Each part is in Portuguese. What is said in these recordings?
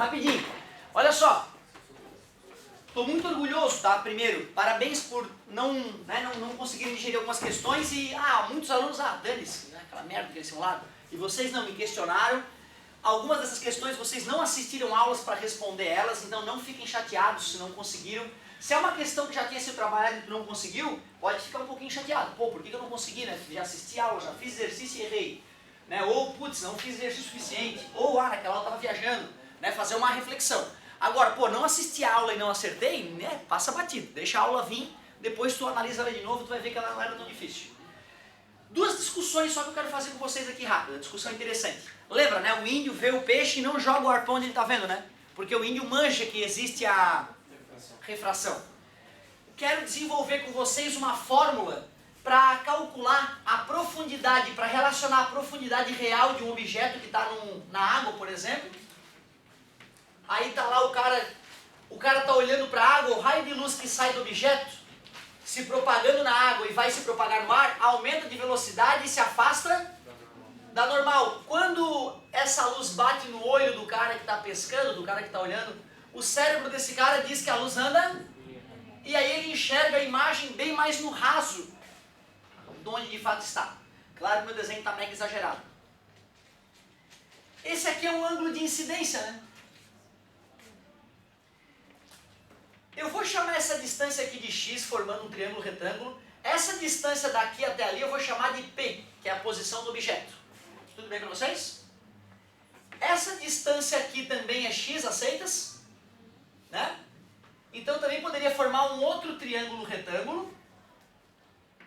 rapidinho. Olha só. Estou muito orgulhoso, tá? Primeiro, parabéns por não conseguirem digerir algumas questões e, muitos alunos, dane-se, né? Aquela merda daquele simulado. E vocês não me questionaram. Algumas dessas questões vocês não assistiram aulas para responder elas, então não fiquem chateados se não conseguiram. Se é uma questão que já tinha sido trabalhada e tu não conseguiu, pode ficar um pouquinho chateado. Pô, por que eu não consegui, né? Já assisti aula, já fiz exercício e errei. Né? Ou, putz, não fiz exercício suficiente. Ou, naquela aula eu estava viajando. Né? Fazer uma reflexão. Agora, pô, não assisti a aula e não acertei, né? Passa batido. Deixa a aula vir, depois tu analisa ela de novo, tu vai ver que ela não era tão difícil. Duas discussões só que eu quero fazer com vocês aqui rápida, discussão interessante. Lembra, né? O índio vê o peixe e não joga o arpão onde ele está vendo, né? Porque o índio manja que existe a refração. Quero desenvolver com vocês uma fórmula para calcular a profundidade, para relacionar a profundidade real de um objeto que está na água, por exemplo. Aí tá lá o cara tá olhando para a água, o raio de luz que sai do objeto, se propagando na água e vai se propagar no ar, aumenta de velocidade e se afasta da normal. Quando essa luz bate no olho do cara que está pescando, do cara que está olhando, o cérebro desse cara diz que a luz anda e aí ele enxerga a imagem bem mais no raso de onde de fato está. Claro que meu desenho está mega exagerado. Esse aqui é um ângulo de incidência, né? Eu vou chamar essa distância aqui de x, formando um triângulo retângulo. Essa distância daqui até ali eu vou chamar de P, que é a posição do objeto. Tudo bem para vocês? Essa distância aqui também é x, aceitas? Né? Então também poderia formar um outro triângulo retângulo,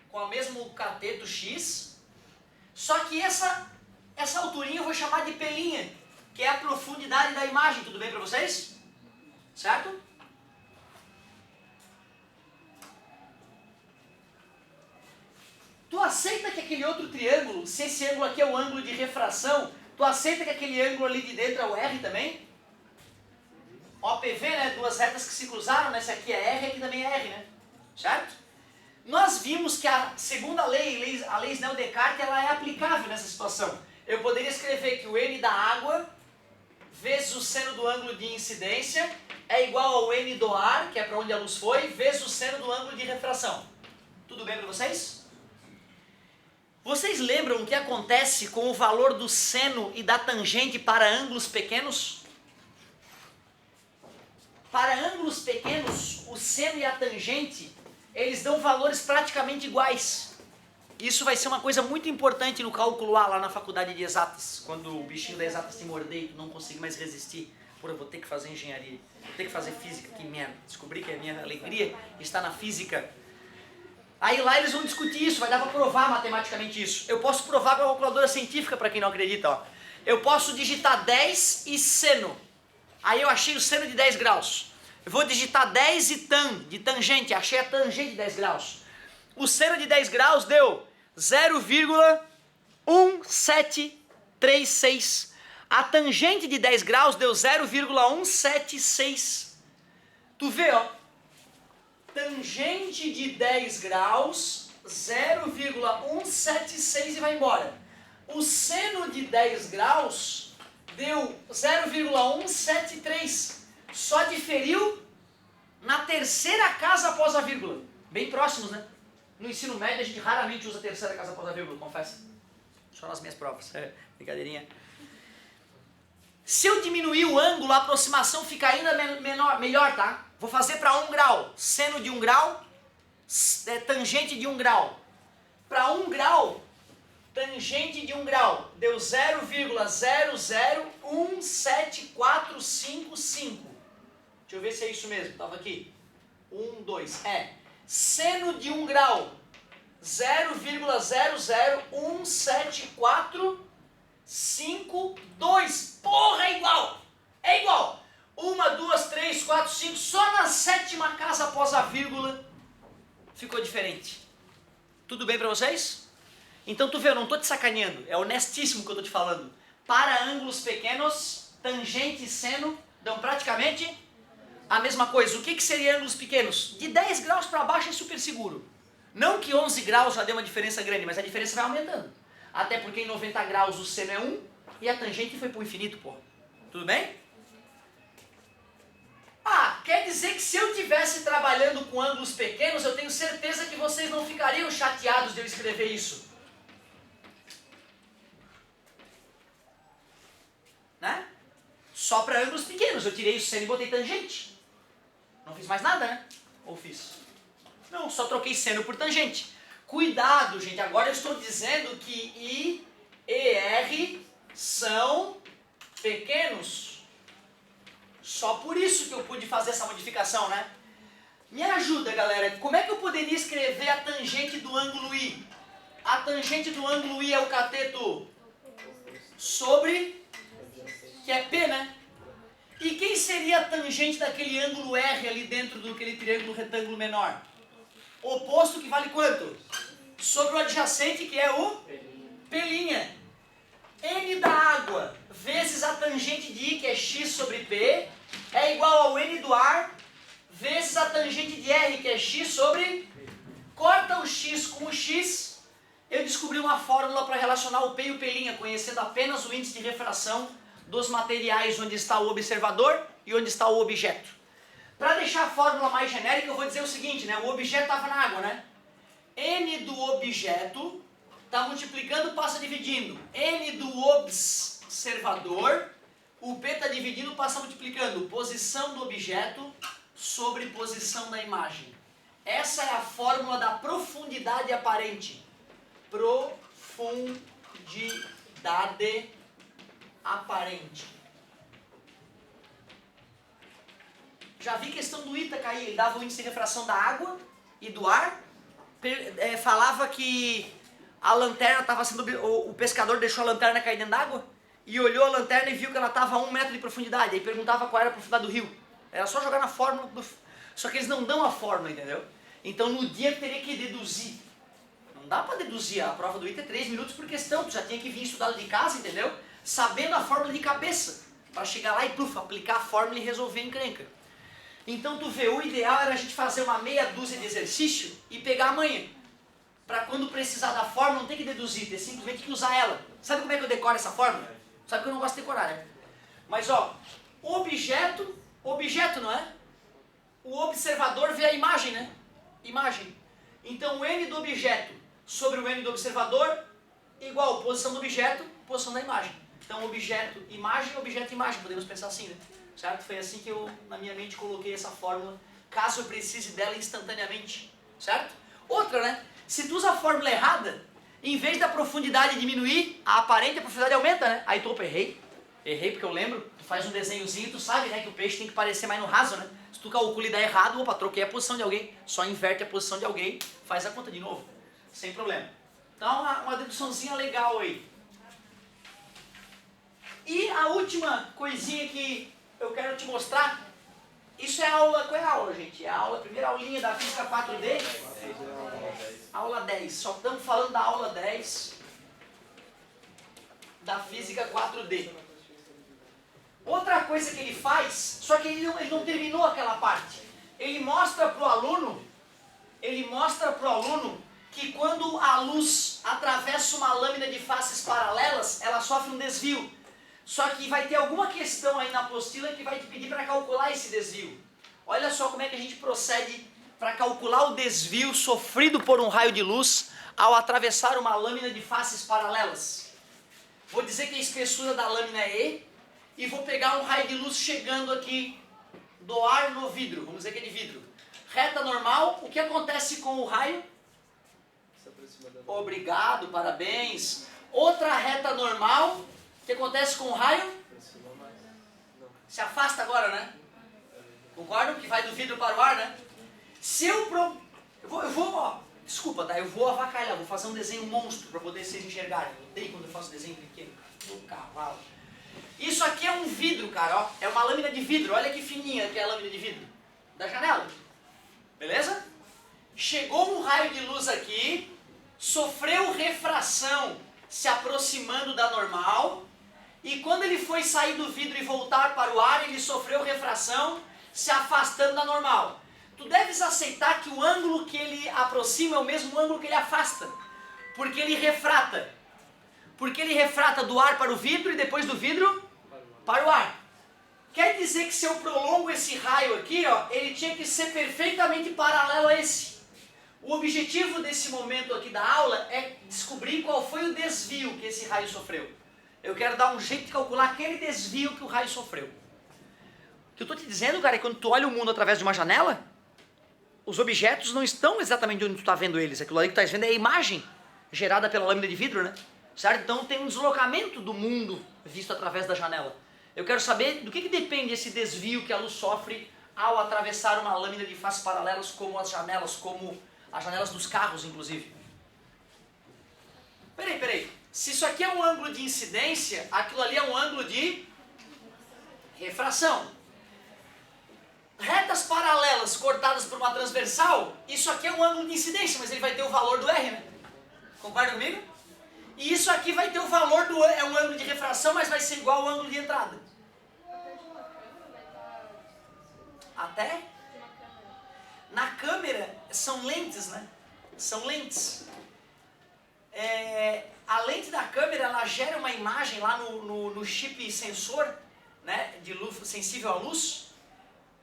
com o mesmo cateto x. Só que essa alturinha eu vou chamar de P', que é a profundidade da imagem. Tudo bem para vocês? Certo? Tu aceita que aquele outro triângulo, se esse ângulo aqui é o ângulo de refração, tu aceita que aquele ângulo ali de dentro é o R também? OPV, né? Duas retas que se cruzaram, né? Esse aqui é R e aqui também é R, né? Certo? Nós vimos que a segunda lei, a lei Snell-Descartes, ela é aplicável nessa situação. Eu poderia escrever que o N da água vezes o seno do ângulo de incidência é igual ao N do ar, que é para onde a luz foi, vezes o seno do ângulo de refração. Tudo bem para vocês? Vocês lembram o que acontece com o valor do seno e da tangente para ângulos pequenos? Para ângulos pequenos, o seno e a tangente, eles dão valores praticamente iguais. Isso vai ser uma coisa muito importante no cálculo A, lá na faculdade de exatas. Quando o bichinho da exatas te morder e tu não conseguir mais resistir. Pô, eu vou ter que fazer engenharia, vou ter que fazer física, que merda. Descobri que a minha alegria está na física. Aí lá eles vão discutir isso, vai dar para provar matematicamente isso. Eu posso provar com a calculadora científica, para quem não acredita. Ó. Eu posso digitar 10 e seno. Aí eu achei o seno de 10 graus. Eu vou digitar 10 e tan, de tangente. Achei a tangente de 10 graus. O seno de 10 graus deu 0,1736. A tangente de 10 graus deu 0,176. Tu vê, ó. Tangente de 10 graus, 0,176 e vai embora. O seno de 10 graus deu 0,173. Só diferiu na terceira casa após a vírgula. Bem próximos, né? No ensino médio a gente raramente usa a terceira casa após a vírgula, confesso. Só nas minhas provas. Brincadeirinha. Se eu diminuir o ângulo, a aproximação fica ainda melhor, tá? Vou fazer para 1 grau. Seno de 1 grau, tangente de 1 grau. Para 1 grau, tangente de 1 grau. Deu 0,0174555. Deixa eu ver se é isso mesmo. Estava aqui. 1, 2. É. Seno de 1 grau. 0,0017452. Porra, é igual! É igual! 1, 2, 3, 4, 5. Só na sétima casa após a vírgula ficou diferente. Tudo bem para vocês? Então tu vê, eu não estou te sacaneando. É honestíssimo o que eu estou te falando. Para ângulos pequenos, tangente e seno dão praticamente a mesma coisa. O que seria ângulos pequenos? De 10 graus para baixo é super seguro. Não que 11 graus já dê uma diferença grande, mas a diferença vai aumentando. Até porque em 90 graus o seno é 1 e a tangente foi para o infinito, pô. Tudo bem? tivesse trabalhando com ângulos pequenos, eu tenho certeza que vocês não ficariam chateados de eu escrever isso. Né? Só para ângulos pequenos, eu tirei o seno e botei tangente. Não fiz mais nada, né? Ou fiz? Não, só troquei seno por tangente. Cuidado, gente, agora eu estou dizendo que I e R são pequenos. Só por isso que eu pude fazer essa modificação, né? Me ajuda, galera, como é que eu poderia escrever a tangente do ângulo I? A tangente do ângulo I é o cateto sobre, que é P, né? E quem seria a tangente daquele ângulo R ali dentro daquele triângulo retângulo menor? Oposto que vale quanto? Sobre o adjacente, que é o P'. N da água vezes a tangente de I, que é x sobre P, é igual ao N do ar vezes a tangente de R, que é x sobre... Corta o x com o x, eu descobri uma fórmula para relacionar o P e o P', conhecendo apenas o índice de refração dos materiais onde está o observador e onde está o objeto. Para deixar a fórmula mais genérica, eu vou dizer o seguinte, né? O objeto estava na água, né? N do objeto está multiplicando, passa dividindo. N do observador, o P está dividindo, passa multiplicando. Posição do objeto sobre posição da imagem. Essa é a fórmula da profundidade aparente. Profundidade aparente. Já vi questão do Ítaca aí, ele dava o índice de refração da água e do ar, falava que a lanterna estava sendo... O pescador deixou a lanterna cair dentro d'água e olhou a lanterna e viu que ela estava a 1 metro de profundidade. Aí perguntava qual era a profundidade do rio. Era só jogar na fórmula, só que eles não dão a fórmula, entendeu? Então no dia teria que deduzir. Não dá para deduzir, a prova do ITA é 3 minutos por questão, tu já tinha que vir estudado de casa, entendeu? Sabendo a fórmula de cabeça, para chegar lá e aplicar a fórmula e resolver a encrenca. Então tu vê, o ideal era a gente fazer uma meia dúzia de exercício e pegar a manha. Para quando precisar da fórmula não ter que deduzir, ter simplesmente que usar ela. Sabe como é que eu decoro essa fórmula? Sabe que eu não gosto de decorar, né? Mas ó, objeto não é? O observador vê a imagem, né? Imagem. Então o N do objeto sobre o N do observador igual posição do objeto, posição da imagem. Então objeto, imagem, podemos pensar assim, né? Certo? Foi assim que eu, na minha mente, coloquei essa fórmula, caso eu precise dela instantaneamente. Certo? Outra, né? Se tu usa a fórmula errada, em vez da profundidade diminuir, a aparente a profundidade aumenta, né? Aí tu, opa, errei porque eu lembro, tu faz um desenhozinho, tu sabe, né, que o peixe tem que parecer mais no raso, né? Se tu calcula e dá errado, opa, troquei a posição de alguém, só inverte a posição de alguém, faz a conta de novo, sem problema. Então, uma deduçãozinha legal aí. E a última coisinha que eu quero te mostrar, isso é a aula, qual é a aula, gente? É a primeira aulinha da Física 4D? Aula 10, só estamos falando da aula 10 da Física 4D. Outra coisa que ele faz, só que ele não terminou aquela parte. Ele mostra para o aluno que quando a luz atravessa uma lâmina de faces paralelas, ela sofre um desvio. Só que vai ter alguma questão aí na apostila que vai te pedir para calcular esse desvio. Olha só como é que a gente procede para calcular o desvio sofrido por um raio de luz ao atravessar uma lâmina de faces paralelas. Vou dizer que a espessura da lâmina é E, e vou pegar um raio de luz chegando aqui do ar no vidro, vamos dizer que é de vidro. Reta normal, o que acontece com o raio? Obrigado, parabéns. Outra reta normal, o que acontece com o raio? Se afasta agora, né? Concordam? Que vai do vidro para o ar, né? Se eu vou, ó, desculpa, tá? Eu vou avacalhar, vou fazer um desenho monstro para poder vocês enxergarem. Eu odeio quando eu faço desenho pequeno. Do cavalo. Isso aqui é um vidro, cara, ó. É uma lâmina de vidro. Olha que fininha que é a lâmina de vidro. Da janela. Beleza? Chegou um raio de luz aqui, sofreu refração se aproximando da normal, e quando ele foi sair do vidro e voltar para o ar, ele sofreu refração se afastando da normal. Tu deves aceitar que o ângulo que ele aproxima é o mesmo ângulo que ele afasta, porque ele refrata. Porque ele refrata do ar para o vidro e depois do vidro para o ar. Quer dizer que se eu prolongo esse raio aqui, ó, ele tinha que ser perfeitamente paralelo a esse. O objetivo desse momento aqui da aula é descobrir qual foi o desvio que esse raio sofreu. Eu quero dar um jeito de calcular aquele desvio que o raio sofreu. O que eu estou te dizendo, cara, é que quando tu olha o mundo através de uma janela, os objetos não estão exatamente onde tu está vendo eles. Aquilo ali que tu está vendo é a imagem gerada pela lâmina de vidro, né? Certo? Então tem um deslocamento do mundo visto através da janela. Eu quero saber do que depende esse desvio que a luz sofre ao atravessar uma lâmina de faces paralelas como as janelas dos carros, inclusive. Peraí. Se isso aqui é um ângulo de incidência, aquilo ali é um ângulo de refração. Retas paralelas cortadas por uma transversal, isso aqui é um ângulo de incidência, mas ele vai ter o valor do R, né? Concorda comigo? E isso aqui vai ter o valor do é um ângulo de refração, mas vai ser igual ao ângulo de entrada. Até? Na câmera são lentes, né? São lentes. A lente da câmera ela gera uma imagem lá no chip sensor, né, de luz sensível à luz,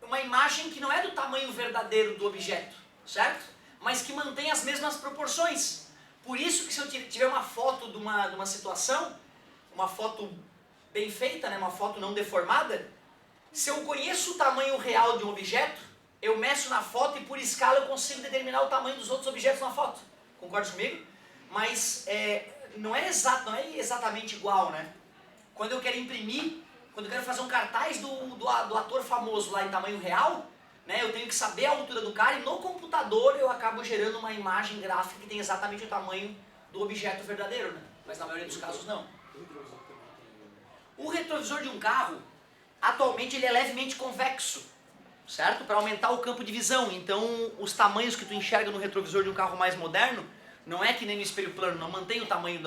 uma imagem que não é do tamanho verdadeiro do objeto, certo? Mas que mantém as mesmas proporções. Por isso que se eu tiver uma foto de uma situação, uma foto bem feita, né, uma foto não deformada, se eu conheço o tamanho real de um objeto, eu meço na foto e por escala eu consigo determinar o tamanho dos outros objetos na foto. Concorda comigo? Mas não é exatamente igual, né? Quando eu quero imprimir, quando eu quero fazer um cartaz do ator famoso lá em tamanho real, né, eu tenho que saber a altura do cara e no computador eu acabo gerando uma imagem gráfica que tem exatamente o tamanho do objeto verdadeiro, né? Mas na maioria dos casos não. O retrovisor de um carro, atualmente ele é levemente convexo, certo? Para aumentar o campo de visão. Então os tamanhos que tu enxerga no retrovisor de um carro mais moderno não é que nem no espelho plano, não mantém o tamanho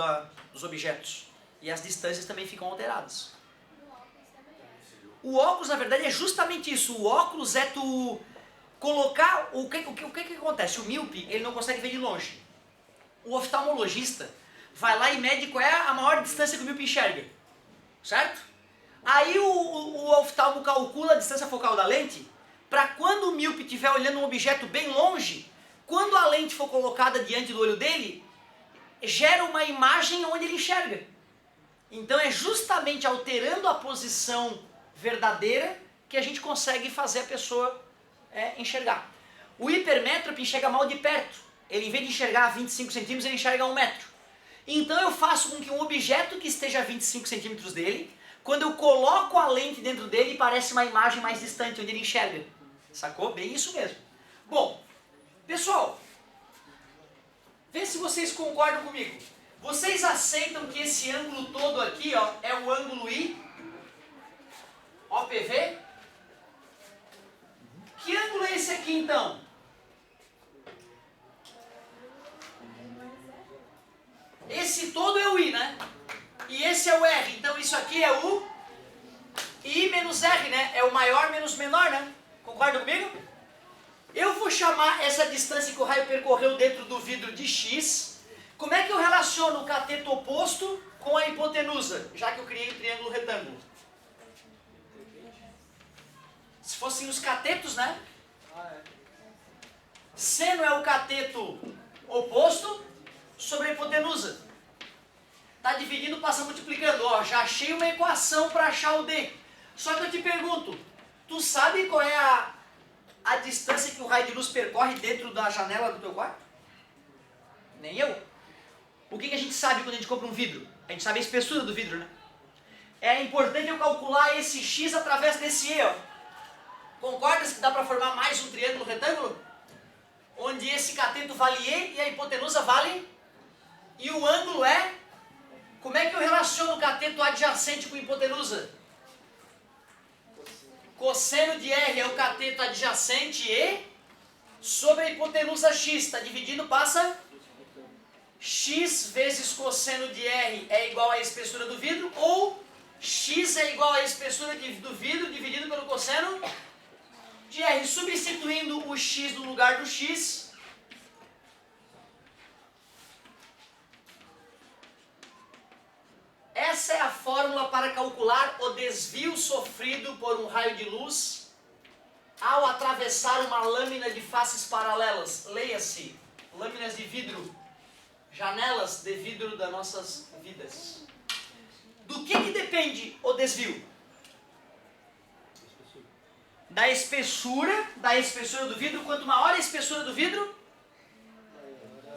dos objetos. E as distâncias também ficam alteradas. O óculos, na verdade, é justamente isso. O óculos é tu colocar... O que acontece? O míope, ele não consegue ver de longe. O oftalmologista vai lá e mede qual é a maior distância que o míope enxerga. Certo? Aí o oftalmo calcula a distância focal da lente para quando o míope estiver olhando um objeto bem longe, quando a lente for colocada diante do olho dele, gera uma imagem onde ele enxerga. Então é justamente alterando a posição verdadeira que a gente consegue fazer a pessoa enxergar. O hipermétrope enxerga mal de perto. Ele, em vez de enxergar a 25 centímetros, ele enxerga a 1 metro. Então eu faço com que um objeto que esteja a 25 centímetros dele, quando eu coloco a lente dentro dele, parece uma imagem mais distante, onde ele enxerga. Sacou? Bem isso mesmo. Bom, pessoal, vê se vocês concordam comigo. Vocês aceitam que esse ângulo todo aqui, ó, é o ângulo I, OPV? Que ângulo é esse aqui então? Esse todo é o I, né? E esse é o R, então isso aqui é o I menos R, né? É o maior menos menor, né? Concorda comigo? Eu vou chamar essa distância que o raio percorreu dentro do vidro de X. Como é que eu relaciono o cateto oposto com a hipotenusa, já que eu criei um triângulo retângulo? Se fossem os catetos, né? Seno é o cateto oposto sobre a hipotenusa. Está dividindo, passa multiplicando. Ó, já achei uma equação para achar o D. Só que eu te pergunto, tu sabe qual é a distância que o raio de luz percorre dentro da janela do teu quarto? Nem eu. O que a gente sabe quando a gente compra um vidro? A gente sabe a espessura do vidro, né? É importante eu calcular esse X através desse E, ó. Concordas que dá para formar mais um triângulo retângulo? Onde esse cateto vale E e a hipotenusa vale? E o ângulo é? Como é que eu relaciono o cateto adjacente com a hipotenusa? Cosseno de R é o cateto adjacente E sobre a hipotenusa X. Está dividindo, passa? X vezes cosseno de R é igual à espessura do vidro, ou X é igual à espessura do vidro dividido pelo cosseno de R. Substituindo o X no lugar do X, essa é a fórmula para calcular calcular o desvio sofrido por um raio de luz ao atravessar uma lâmina de faces paralelas. Leia-se, lâminas de vidro, janelas de vidro das nossas vidas. Do que depende o desvio? Da espessura do vidro. Quanto maior a espessura do vidro,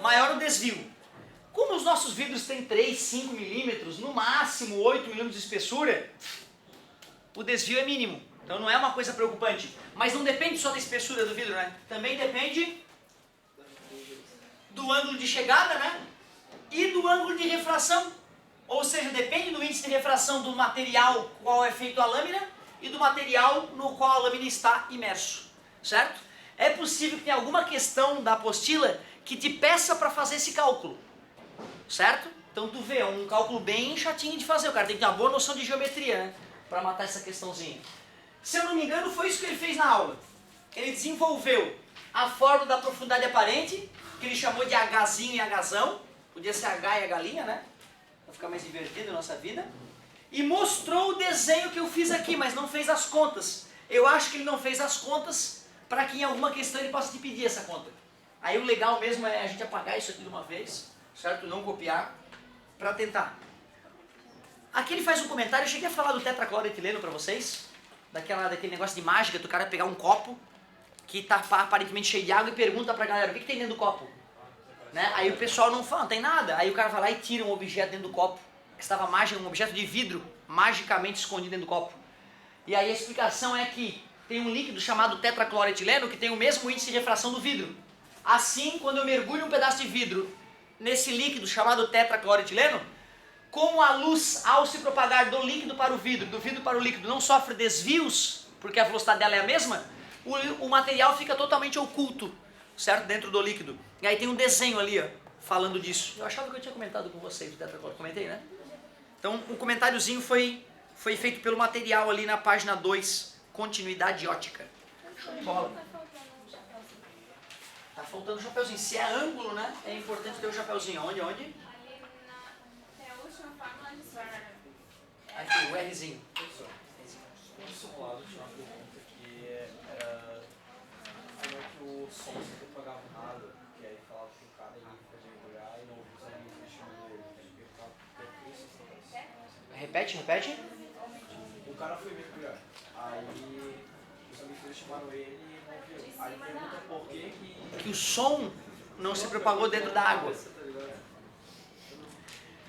maior o desvio. Como os nossos vidros têm 3, 5 milímetros, no máximo 8 milímetros de espessura, o desvio é mínimo. Então não é uma coisa preocupante. Mas não depende só da espessura do vidro, né? Também depende do ângulo de chegada, né? E do ângulo de refração. Ou seja, depende do índice de refração do material qual é feito a lâmina e do material no qual a lâmina está imerso. Certo? É possível que tenha alguma questão da apostila que te peça para fazer esse cálculo. Certo? Então tu vê, é um cálculo bem chatinho de fazer. O cara tem que ter uma boa noção de geometria, né? Para matar essa questãozinha. Se eu não me engano, foi isso que ele fez na aula. Ele desenvolveu a fórmula da profundidade aparente, que ele chamou de Hzinho e Hzão. Podia ser H e a galinha, né? Para ficar mais divertido a nossa vida. E mostrou o desenho que eu fiz aqui, mas não fez as contas. Eu acho que ele não fez as contas para que em alguma questão ele possa te pedir essa conta. Aí o legal mesmo é a gente apagar isso aqui de uma vez, certo? Não copiar, para tentar. Aqui ele faz um comentário, eu cheguei a falar do tetracloretileno para vocês, daquele negócio de mágica, do cara pegar um copo que está aparentemente cheio de água e pergunta para a galera, o que tem dentro do copo? Né? Aí o pessoal não fala, não tem nada. Aí o cara vai lá e tira um objeto dentro do copo, que estava um objeto de vidro, magicamente escondido dentro do copo. E aí a explicação é que tem um líquido chamado tetracloretileno que tem o mesmo índice de refração do vidro. Assim, quando eu mergulho um pedaço de vidro nesse líquido chamado tetracloretileno, como a luz, ao se propagar do líquido para o vidro, do vidro para o líquido, não sofre desvios, porque a velocidade dela é a mesma, o material fica totalmente oculto, certo? Dentro do líquido. E aí tem um desenho ali, ó, falando disso. Eu achava que eu tinha comentado com vocês do tetracloretileno. Comentei, né? Então, um comentáriozinho foi feito pelo material ali na página 2, continuidade ótica. Show de bola. Tá faltando o chapeuzinho. Se é ângulo, né? É importante ter o chapeuzinho. Onde? Ali tem a última fórmula de Swerner. Aqui, o Rzinho. No simulado tinha uma pergunta que era como é que o som se propagava nada, que aí falava que o cara ia fazer mergulhar e não ouvia os amigos chamando ele. Repete. O cara foi mergulhar, aí os amigos dele chamaram ele e não ouviu. Aí pergunta por que o som não se propagou dentro da água.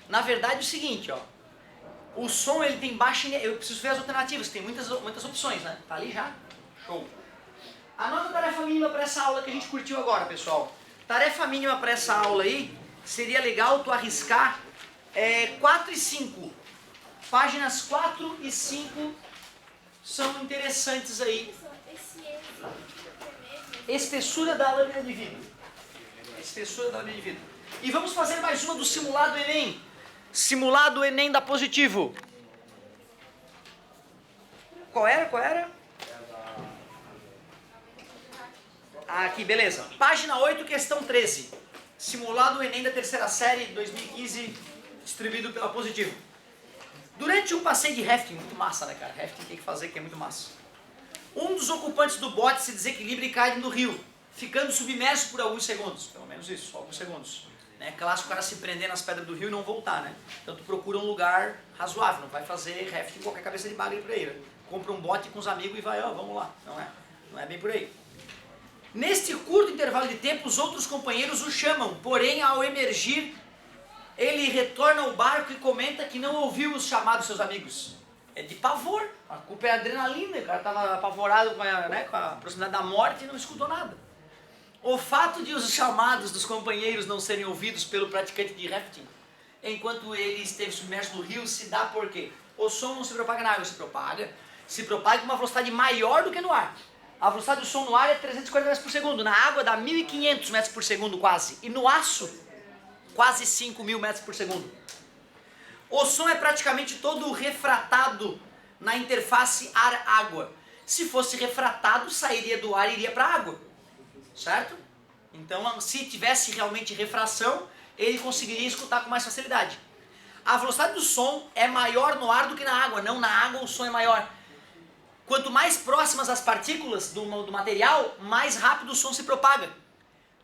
Na verdade é o seguinte, ó. O som ele tem baixa... Eu preciso ver as alternativas, tem muitas opções, né? Tá ali já. Show. Anota a tarefa mínima para essa aula que a gente curtiu agora, pessoal. Tarefa mínima para essa aula aí, seria legal tu arriscar 4 e 5. Páginas 4 e 5 são interessantes aí. Espessura da lâmina de vidro. Espessura da lâmina de vidro. E vamos fazer mais uma do simulado Enem. Simulado Enem da Positivo. Qual era? Aqui, beleza. Página 8, questão 13. Simulado Enem da terceira série, 2015, distribuído pela Positivo. Durante um passeio de rafting, muito massa, né, cara? Rafting tem que fazer, que é muito massa. Um dos ocupantes do bote se desequilibra e cai no rio, ficando submerso por alguns segundos. Pelo menos isso, alguns segundos. Né? Clássico o cara se prender nas pedras do rio e não voltar, né? Então tu procura um lugar razoável, não vai fazer rafting em qualquer cabeça de bagre por aí, né? Compra um bote com os amigos e vai, ó, vamos lá. Não é bem por aí. Neste curto intervalo de tempo, os outros companheiros o chamam, porém ao emergir, ele retorna ao barco e comenta que não ouviu os chamados dos seus amigos. É de pavor, a culpa é adrenalina, o cara estava apavorado com a proximidade da morte e não escutou nada. O fato de os chamados dos companheiros não serem ouvidos pelo praticante de rafting, enquanto ele esteve submerso no rio, se dá por quê? O som não se propaga na água, se propaga com uma velocidade maior do que no ar. A velocidade do som no ar é 340 metros por segundo, na água dá 1.500 metros por segundo quase, e no aço, quase 5.000 metros por segundo. O som é praticamente todo refratado na interface ar-água. Se fosse refratado, sairia do ar e iria para a água. Certo? Então, se tivesse realmente refração, ele conseguiria escutar com mais facilidade. A velocidade do som é maior no ar do que na água, não na água o som é maior. Quanto mais próximas as partículas do material, mais rápido o som se propaga.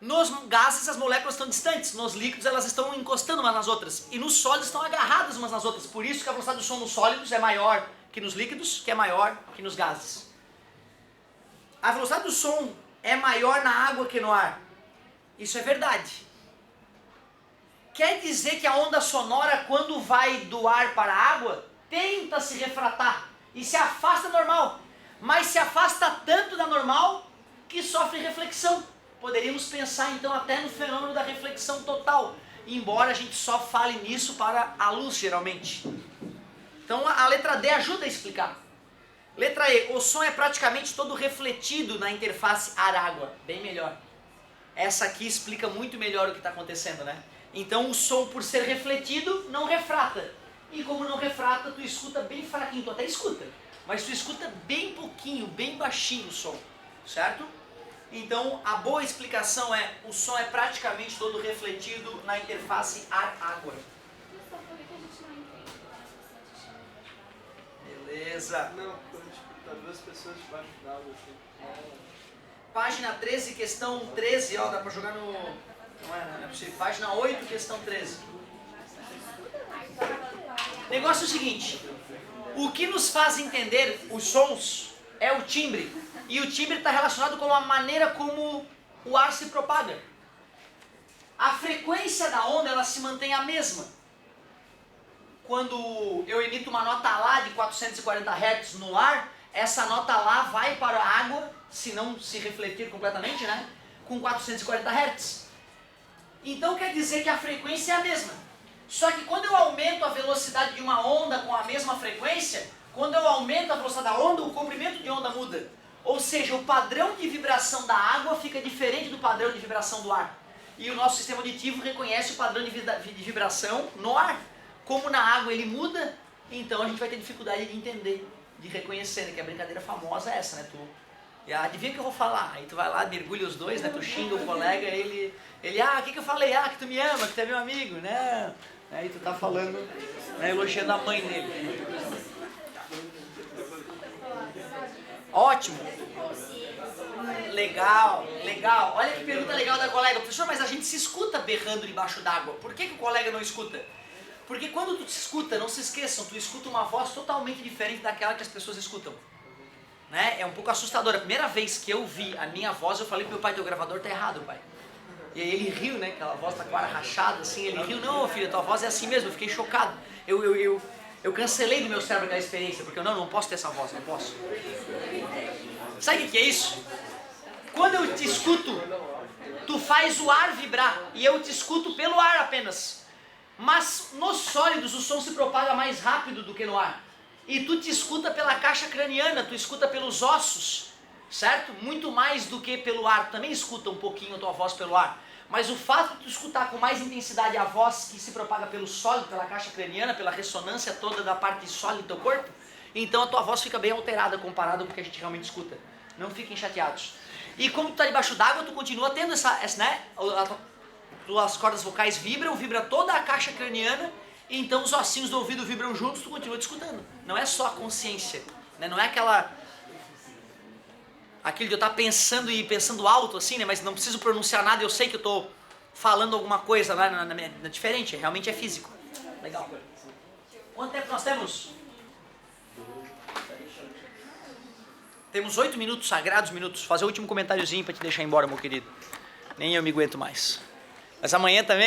Nos gases as moléculas estão distantes, nos líquidos elas estão encostando umas nas outras, e nos sólidos estão agarradas umas nas outras, por isso que a velocidade do som nos sólidos é maior que nos líquidos, que é maior que nos gases. A velocidade do som é maior na água que no ar. Isso é verdade. Quer dizer que a onda sonora, quando vai do ar para a água, tenta se refratar e se afasta normal, mas se afasta tanto da normal que sofre reflexão. Poderíamos pensar então até no fenômeno da reflexão total, embora a gente só fale nisso para a luz geralmente. Então a letra D ajuda a explicar. Letra E, o som é praticamente todo refletido na interface ar-água, bem melhor. Essa aqui explica muito melhor o que está acontecendo, né? Então o som, por ser refletido, não refrata. E como não refrata, tu escuta bem fraquinho, tu até escuta, mas tu escuta bem pouquinho, bem baixinho o som, certo? Então a boa explicação é, o som é praticamente todo refletido na interface ar-água. Beleza. Não, quando tá duas pessoas debaixo d'água assim. Página 13, questão 13, ó, dá pra jogar no... Não é possível. Página 8, questão 13. O negócio é o seguinte, o que nos faz entender os sons é o timbre. E o timbre está relacionado com a maneira como o ar se propaga. A frequência da onda, ela se mantém a mesma. Quando eu emito uma nota Lá de 440 Hz no ar, essa nota Lá vai para a água, se não se refletir completamente, né? Com 440 Hz. Então quer dizer que a frequência é a mesma. Só que quando eu aumento a velocidade de uma onda com a mesma frequência, quando eu aumento a velocidade da onda, o comprimento de onda muda. Ou seja, o padrão de vibração da água fica diferente do padrão de vibração do ar. E o nosso sistema auditivo reconhece o padrão de vibração no ar. Como na água ele muda, então a gente vai ter dificuldade de entender, de reconhecer, né? Que a brincadeira famosa é essa, né? Adivinha o que eu vou falar? Aí tu vai lá, mergulha os dois, né? Tu xinga o colega, ele o que eu falei? Que tu me ama, que tu é meu amigo, né? Aí tu tá falando, né, elogiando a mãe dele. Ótimo. Legal, legal. Olha que pergunta legal da colega. Professor, mas a gente se escuta berrando debaixo d'água. Por que o colega não escuta? Porque quando tu te escuta, não se esqueçam, tu escuta uma voz totalmente diferente daquela que as pessoas escutam. Né? É um pouco assustador. A primeira vez que eu vi a minha voz, eu falei pro meu pai, teu gravador tá errado, pai. E aí ele riu, né? Aquela voz tá com a cara rachada, assim. Ele riu, não, filho, tua voz é assim mesmo. Eu fiquei chocado. Eu cancelei do meu cérebro aquela experiência, porque eu não posso ter essa voz, não posso. Sabe o que é isso? Quando eu te escuto, tu faz o ar vibrar, e eu te escuto pelo ar apenas. Mas nos sólidos o som se propaga mais rápido do que no ar. E tu te escuta pela caixa craniana, tu escuta pelos ossos, certo? Muito mais do que pelo ar. Tu também escuta um pouquinho a tua voz pelo ar. Mas o fato de tu escutar com mais intensidade a voz que se propaga pelo sólido, pela caixa craniana, pela ressonância toda da parte sólida do teu corpo, então a tua voz fica bem alterada comparado com o que a gente realmente escuta. Não fiquem chateados. E como tu tá debaixo d'água, tu continua tendo essa né? As cordas vocais vibra toda a caixa craniana, e então os ossinhos do ouvido vibram juntos, tu continua te escutando. Não é só a consciência, né? Não é aquilo de eu estar pensando alto assim, né? Mas não preciso pronunciar nada, eu sei que eu estou falando alguma coisa lá diferente, realmente é físico. Legal. Quanto tempo nós temos? Temos 8 minutos, sagrados minutos. Fazer o último comentáriozinho para te deixar embora, meu querido. Nem eu me aguento mais. Mas amanhã também...